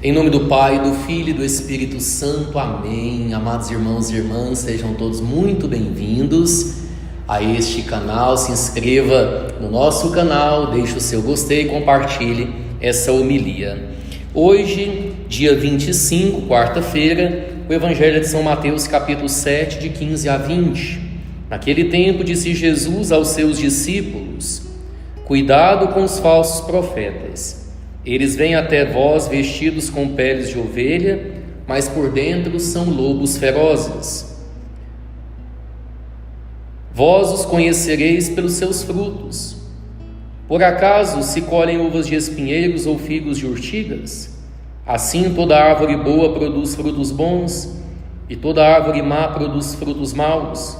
Em nome do Pai, do Filho e do Espírito Santo. Amém. Amados irmãos e irmãs, sejam todos muito bem-vindos a este canal. Se inscreva no nosso canal, deixe o seu gostei e compartilhe essa homilia. Hoje, dia 25, quarta-feira, o Evangelho de São Mateus, capítulo 7, de 15 a 20. Naquele tempo, disse Jesus aos seus discípulos: cuidado com os falsos profetas. Eles vêm até vós vestidos com peles de ovelha, mas por dentro são lobos ferozes. Vós os conhecereis pelos seus frutos. Por acaso se colhem uvas de espinheiros ou figos de urtigas? Assim toda árvore boa produz frutos bons, e toda árvore má produz frutos maus.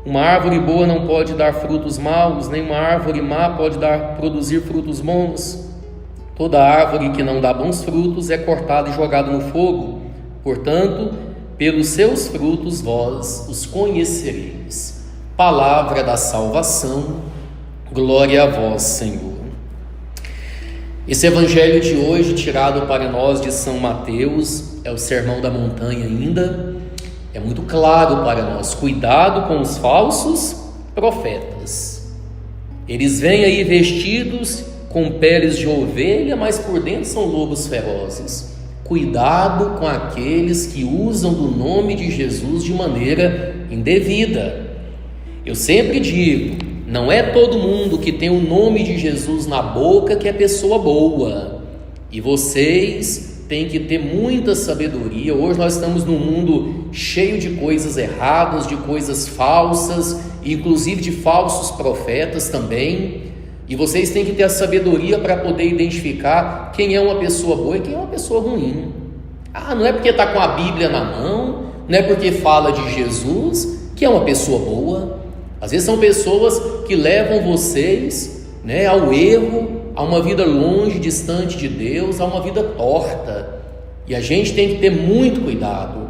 Uma árvore boa não pode dar frutos maus, nem uma árvore má pode produzir frutos bons. Toda árvore que não dá bons frutos é cortada e jogada no fogo. Portanto, pelos seus frutos vós os conhecereis. Palavra da salvação, glória a vós, Senhor. Esse evangelho de hoje, tirado para nós de São Mateus, é o Sermão da Montanha ainda. É muito claro para nós: cuidado com os falsos profetas. Eles vêm aí vestidos com peles de ovelha, mas por dentro são lobos ferozes. Cuidado com aqueles que usam do nome de Jesus de maneira indevida. Eu sempre digo, não é todo mundo que tem o nome de Jesus na boca que é pessoa boa. E vocês têm que ter muita sabedoria. Hoje nós estamos num mundo cheio de coisas erradas, de coisas falsas, inclusive de falsos profetas também. E vocês têm que ter a sabedoria para poder identificar quem é uma pessoa boa e quem é uma pessoa ruim. Não é porque está com a Bíblia na mão, não é porque fala de Jesus que é uma pessoa boa. Às vezes são pessoas que levam vocês, ao erro, a uma vida longe, distante de Deus, a uma vida torta. E a gente tem que ter muito cuidado,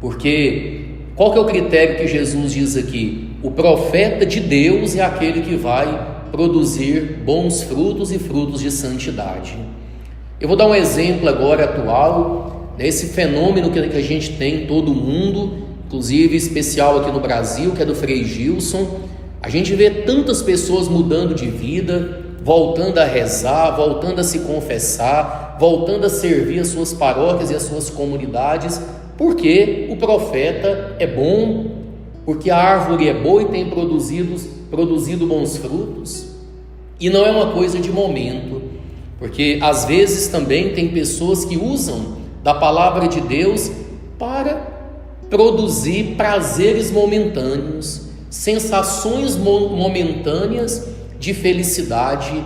porque qual que é o critério que Jesus diz aqui? O profeta de Deus é aquele que vai produzir bons frutos e frutos de santidade. Eu vou dar um exemplo agora atual, esse fenômeno que a gente tem em todo o mundo, inclusive especial aqui no Brasil, que é do Frei Gilson. A gente vê tantas pessoas mudando de vida, voltando a rezar, voltando a se confessar, voltando a servir as suas paróquias e as suas comunidades, porque o profeta é bom, porque a árvore é boa e tem produzido bons frutos. E não é uma coisa de momento, porque às vezes também tem pessoas que usam da palavra de Deus para produzir prazeres momentâneos, sensações momentâneas de felicidade,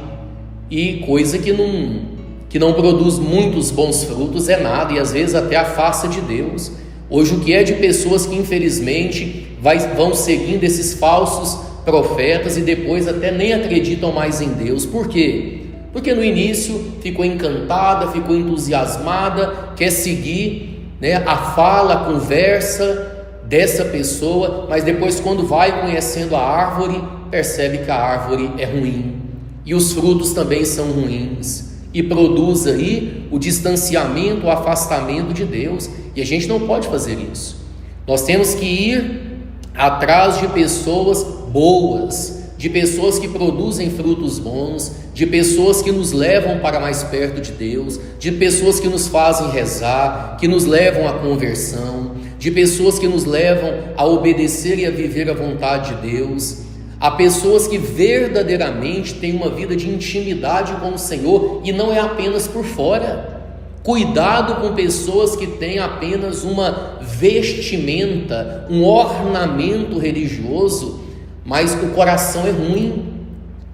e coisa que não produz muitos bons frutos é nada, e às vezes até afasta de Deus. Hoje o que é de pessoas que infelizmente vão seguindo esses falsos profetas e depois até nem acreditam mais em Deus. Por quê? Porque no início ficou encantada, ficou entusiasmada, quer seguir a fala, a conversa dessa pessoa, mas depois, quando vai conhecendo a árvore, percebe que a árvore é ruim e os frutos também são ruins, e produz aí o distanciamento, o afastamento de Deus. E a gente não pode fazer isso. Nós temos que ir atrás de pessoas boas, de pessoas que produzem frutos bons, de pessoas que nos levam para mais perto de Deus, de pessoas que nos fazem rezar, que nos levam à conversão, de pessoas que nos levam a obedecer e a viver a vontade de Deus, a pessoas que verdadeiramente têm uma vida de intimidade com o Senhor e não é apenas por fora. Cuidado com pessoas que têm apenas uma vestimenta, um ornamento religioso, mas o coração é ruim.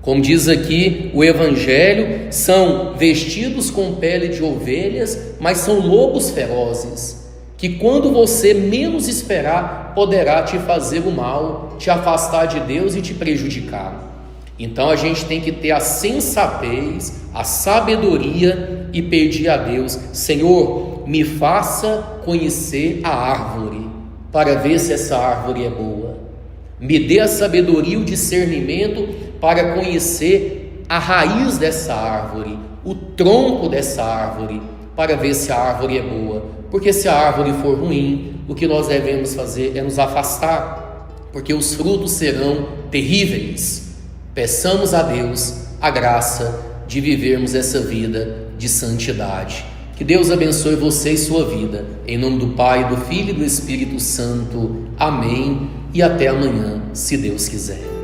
Como diz aqui o Evangelho, são vestidos com pele de ovelhas, mas são lobos ferozes, que quando você menos esperar, poderá te fazer o mal, te afastar de Deus e te prejudicar. Então a gente tem que ter a sensatez, a sabedoria e pedir a Deus: Senhor, me faça conhecer a árvore, para ver se essa árvore é boa. Me dê a sabedoria e o discernimento para conhecer a raiz dessa árvore, o tronco dessa árvore, para ver se a árvore é boa, porque se a árvore for ruim, o que nós devemos fazer é nos afastar, porque os frutos serão terríveis. Peçamos a Deus a graça de vivermos essa vida de santidade. Que Deus abençoe você e sua vida. Em nome do Pai, do Filho e do Espírito Santo. Amém. E até amanhã, se Deus quiser.